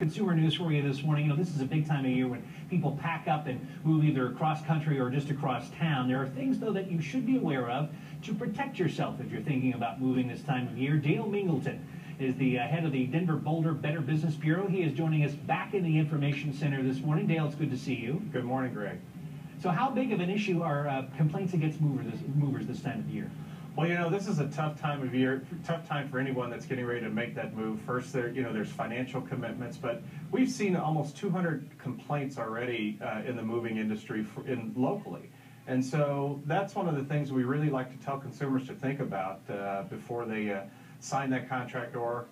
Consumer news for you this morning. This is a big time of year when people pack up and move either across country or just across town. There are things, though, that you should be aware of to protect yourself if you're thinking about moving this time of year. Dale Mingleton is the head of the Denver Boulder Better Business Bureau. He is joining us back in the Information Center this morning. Dale, it's good to see you. Good morning, Greg. So how big of an issue are complaints against movers this time of year? Well, this is a tough time of year, tough time for anyone that's getting ready to make that move. First, there's financial commitments, but we've seen almost 200 complaints already in the moving industry locally. And so that's one of the things we really like to tell consumers to think about before they sign that contract or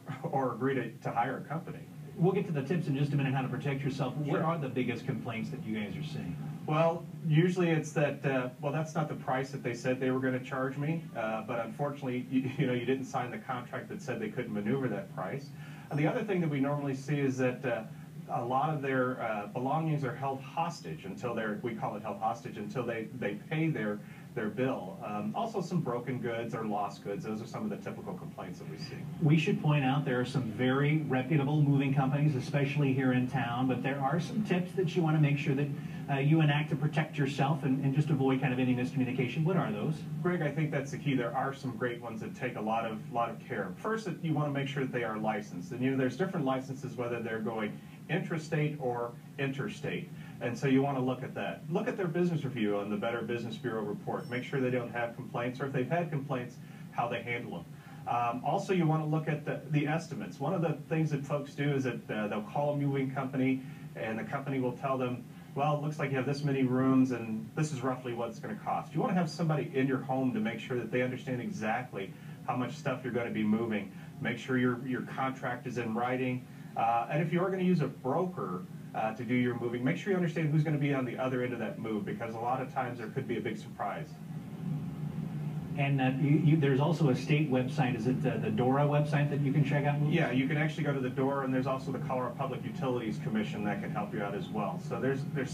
agree to hire a company. We'll get to the tips in just a minute, how to protect yourself. What are the biggest complaints that you guys are seeing? Well, usually it's that, that's not the price that they said they were going to charge me, but unfortunately, you didn't sign the contract that said they couldn't maneuver that price. And the other thing that we normally see is that a lot of their belongings are held hostage until we call it held hostage, until they pay their bill. Also some broken goods or lost goods. Those are some of the typical complaints that we see. We should point out there are some very reputable moving companies, especially here in town, but there are some tips that you want to make sure that you enact to protect yourself and just avoid kind of any miscommunication. What are those? Greg, I think that's the key. There are some great ones that take a lot of care. First, you want to make sure that they are licensed. And there's different licenses, whether they're going intrastate or interstate. And so you want to look at that. Look at their business review on the Better Business Bureau report. Make sure they don't have complaints, or if they've had complaints, how they handle them. Also, you want to look at the estimates. One of the things that folks do is that they'll call a moving company, and the company will tell them, well, it looks like you have this many rooms, and this is roughly what it's going to cost. You want to have somebody in your home to make sure that they understand exactly how much stuff you're going to be moving. Make sure your contract is in writing. And if you are going to use a broker to do your moving, make sure you understand who's going to be on the other end of that move, because a lot of times there could be a big surprise. And there's also a state website. Is it the DORA website that you can check out? Yeah, you can actually go to the DORA, and there's also the Colorado Public Utilities Commission that can help you out as well. So there's